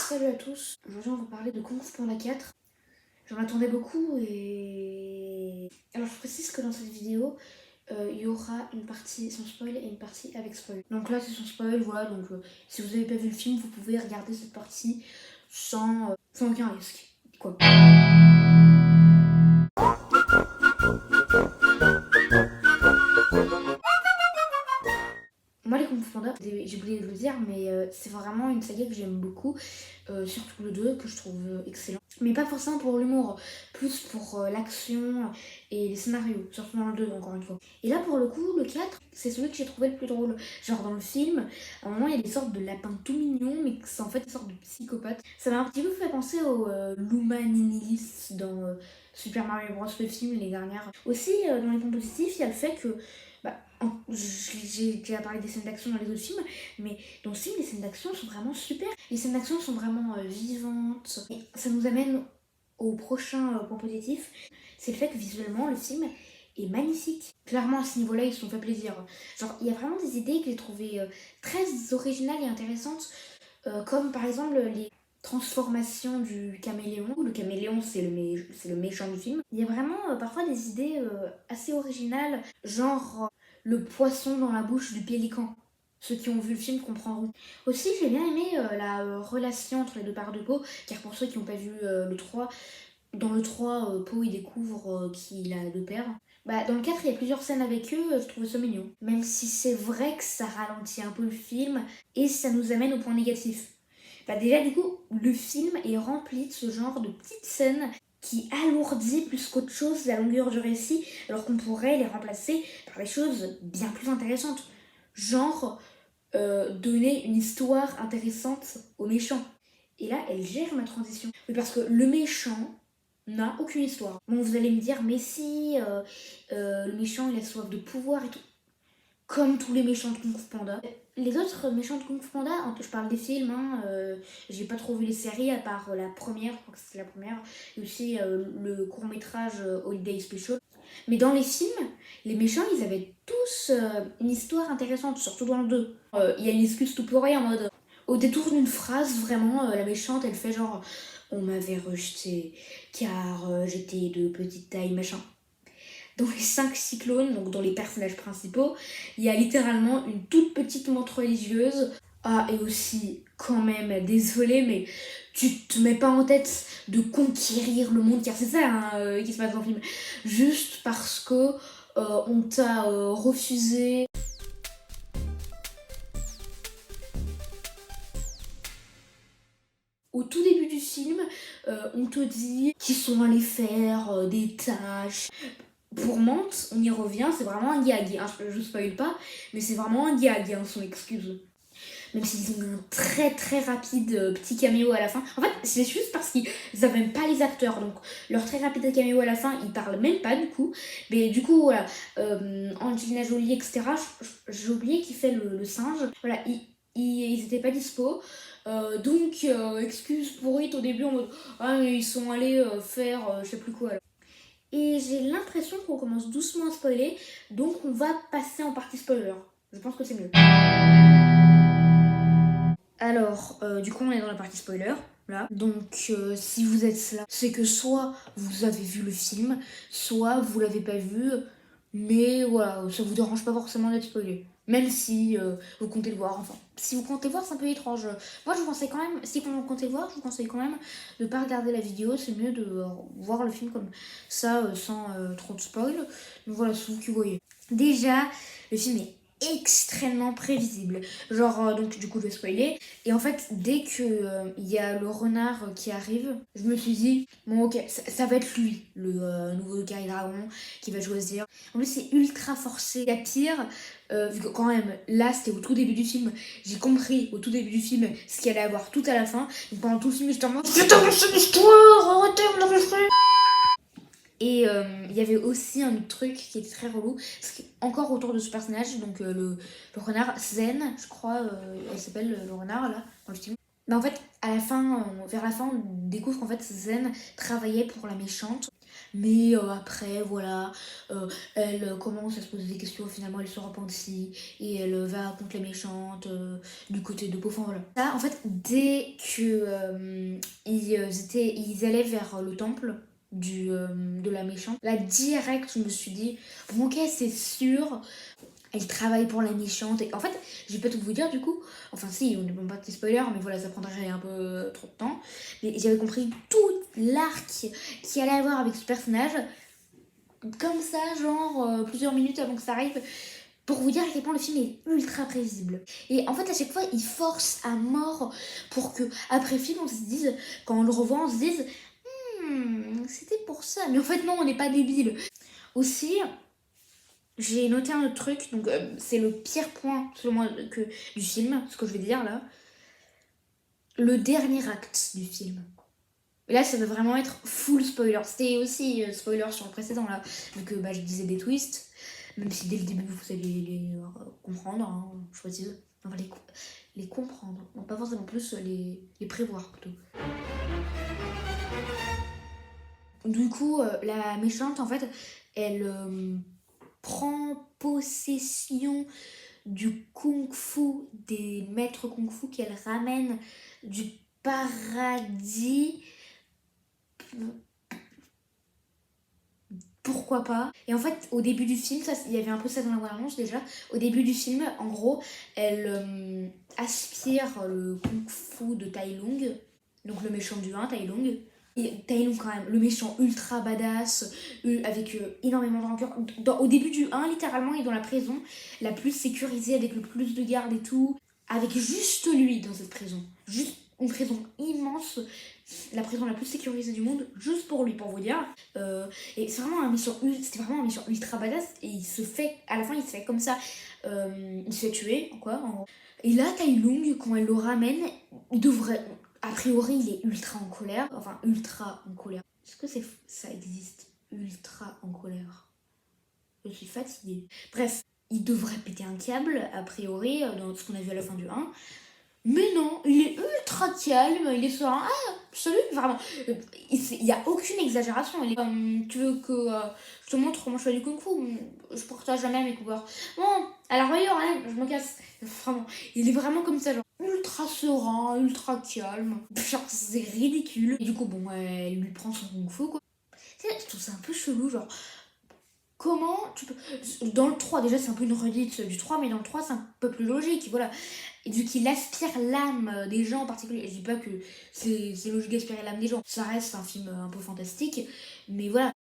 Salut à tous, aujourd'hui on va parler de Kung Fu Panda 4. J'en attendais beaucoup et... Alors je précise que dans cette vidéo, il y aura une partie sans spoil et une partie avec spoil. Donc là c'est sans spoil, voilà, donc si vous n'avez pas vu le film, vous pouvez regarder cette partie sans aucun risque. Quoi. Moi les Kung Fu Panda, j'ai oublié de le dire, mais c'est vraiment une saga que j'aime beaucoup, surtout le 2 que je trouve excellent. Mais pas forcément pour l'humour, plus pour l'action et les scénarios, surtout dans le 2 encore une fois. Et là pour le coup, le 4, c'est celui que j'ai trouvé le plus drôle. Genre dans le film, à un moment il y a des sortes de lapins tout mignons, mais c'est en fait des sortes de psychopathes. Ça m'a un petit peu fait penser au Luma Ninilis dans Super Mario Bros. Le film, les dernières. Aussi, dans les points positifs, il y a le fait que j'ai déjà parlé des scènes d'action dans les autres films, mais dans le film, les scènes d'action sont vraiment super. Les scènes d'action sont vraiment vivantes. Et ça nous amène au prochain point positif, c'est le fait que visuellement, le film est magnifique. Clairement, à ce niveau-là, ils se sont fait plaisir. Genre, il y a vraiment des idées que j'ai trouvées très originales et intéressantes, comme par exemple les transformations du caméléon. Le caméléon, c'est le méchant du film. Il y a vraiment parfois des idées assez originales, genre le poisson dans la bouche du pélican. Ceux qui ont vu le film comprendront. Aussi, j'ai bien aimé la relation entre les deux parts de peau, car pour ceux qui n'ont pas vu le 3, dans le 3, Po il découvre qu'il a deux pères. Dans le 4, il y a plusieurs scènes avec eux, je trouve ça mignon. Même si c'est vrai que ça ralentit un peu le film et ça nous amène au point négatif. Déjà, du coup, le film est rempli de ce genre de petites scènes qui alourdit plus qu'autre chose la longueur du récit, alors qu'on pourrait les remplacer par des choses bien plus intéressantes. Genre, donner une histoire intéressante aux méchants. Et là, elle gère ma transition. Oui, parce que le méchant n'a aucune histoire. Bon, vous allez me dire, mais si, le méchant, il a soif de pouvoir et tout. Comme tous les méchants de Kung Fu Panda. Les autres méchants de Kung Fu Panda, je parle des films, j'ai pas trop vu les séries à part la première, je crois que c'était la première, et aussi le court-métrage Holiday Special. Mais dans les films, les méchants, ils avaient tous une histoire intéressante, surtout dans le 2. Il y a une excuse tout pour rien en mode. Au détour d'une phrase, vraiment, la méchante, elle fait genre on m'avait rejeté car j'étais de petite taille, machin. Dans les 5 cyclones, donc dans les personnages principaux, il y a littéralement une toute petite montre religieuse. Ah, et aussi, quand même, désolé, mais tu te mets pas en tête de conquérir le monde, car c'est ça qui se passe dans le film. Juste parce que on t'a refusé. Au tout début du film, on te dit qu'ils sont allés faire des tâches. Pour Mante, on y revient, c'est vraiment un gag, je spoil pas, mais c'est vraiment un gag, son excuse. Même s'ils ont un très très rapide petit caméo à la fin. En fait, c'est juste parce qu'ils savent même pas les acteurs, donc leur très rapide caméo à la fin, ils parlent même pas du coup. Mais du coup, voilà, Angelina Jolie, etc., j'ai oublié qui fait le singe. Voilà, ils étaient pas dispo. Donc, excuse pourrite au début en mode ah, mais ils sont allés faire je sais plus quoi. Et j'ai l'impression qu'on commence doucement à spoiler, donc on va passer en partie spoiler. Je pense que c'est mieux. Alors, du coup, on est dans la partie spoiler, là. Donc, si vous êtes là, c'est que soit vous avez vu le film, soit vous l'avez pas vu, mais voilà, ça vous dérange pas forcément d'être spoilé. Même si vous comptez le voir, enfin. Si vous comptez le voir, c'est un peu étrange. Moi, je vous conseille quand même, si vous comptez le voir, je vous conseille quand même de pas regarder la vidéo. C'est mieux de voir le film comme ça, sans trop de spoil. Donc voilà, c'est vous qui voyez. Déjà, le film est extrêmement prévisible. Genre, donc du coup, je vais spoiler. Et en fait, dès que il y a le renard qui arrive, je me suis dit, bon, ok, ça va être lui, le nouveau Carré Dragon, qui va choisir. En plus, c'est ultra forcé. La pire, vu que quand même, là, c'était au tout début du film, j'ai compris au tout début du film ce qu'il allait avoir tout à la fin. Donc pendant tout le film, j'étais en mode, putain, c'est l'histoire, arrêtez, on a fait. Et il y avait aussi un autre truc qui était très relou, encore autour de ce personnage, donc le renard Zen, je crois, elle s'appelle le renard là, dans le film. Mais en fait, à la fin, vers la fin, on découvre qu'en fait Zen travaillait pour la méchante. Mais après, voilà, elle commence à se poser des questions, finalement elle se repentit et elle va contre les méchantes du côté de Beau. Enfin voilà. Là, en fait, dès que ils allaient vers le temple de la méchante, là direct je me suis dit, bon ok c'est sûr, elle travaille pour la méchante. Et en fait, je vais pas tout vous dire du coup. Enfin, si, on ne peut pas de spoilers, mais voilà, ça prendrait un peu trop de temps. Mais j'avais compris tout l'arc qu'il allait avoir avec ce personnage, comme ça, genre plusieurs minutes avant que ça arrive, pour vous dire à quel point le film est ultra prévisible. Et en fait, à chaque fois, il force à mort pour que, après film, on se dise, quand on le revoit, on se dise, c'était pour ça. Mais en fait, non, on n'est pas débile. Aussi, j'ai noté un autre truc, donc c'est le pire point selon moi du film, ce que je vais dire là. Le dernier acte du film. Et là, ça va vraiment être full spoiler. C'était aussi spoiler sur le précédent là, vu que je disais des twists, même si dès le début vous allez les comprendre, hein, je précise. Enfin, les comprendre, non pas forcément plus les prévoir plutôt. Du coup, la méchante en fait, elle prend possession du kung-fu, des maîtres kung-fu qu'elle ramène du paradis. Pourquoi pas? Et en fait, au début du film, ça, il y avait un peu ça dans la bande-annonce déjà. Au début du film, en gros, elle aspire le kung-fu de Tai Lung, donc le méchant du 1, Tai Lung. Et Tai Lung, quand même, le méchant ultra badass, avec énormément de rancœur. Au début du 1, littéralement, il est dans la prison la plus sécurisée, avec le plus de gardes et tout, avec juste lui dans cette prison. Juste une prison immense, la prison la plus sécurisée du monde, juste pour lui, pour vous dire. Et c'est vraiment c'était vraiment un méchant ultra badass, et à la fin, il se fait comme ça, il se fait tuer, quoi. Et là, Tai Lung, quand elle le ramène, il devrait. A priori, il est ultra en colère. Enfin, ultra en colère. Est-ce que ça existe? Ultra en colère. Je suis fatiguée. Bref, il devrait péter un câble, a priori, dans ce qu'on a vu à la fin du 1. Mais non, il est ultra calme, il est serein. Ah, salut, vraiment. Il n'y a aucune exagération. Il est tu veux que je te montre comment je fais du kung fu? Je partage jamais mes coureurs. Bon, à la rigueur, hein, je me casse. Vraiment, il est vraiment comme ça, genre ultra serein, ultra calme. Genre, c'est ridicule. Et du coup, bon, elle lui prend son kung fu, quoi. Je trouve ça un peu chelou, genre. Comment tu peux. Dans le 3, déjà, c'est un peu une redite du 3, mais dans le 3, c'est un peu plus logique, voilà. Et vu qu'il aspire l'âme des gens en particulier, je dis pas que c'est logique d'aspirer l'âme des gens, ça reste un film un peu fantastique, mais voilà.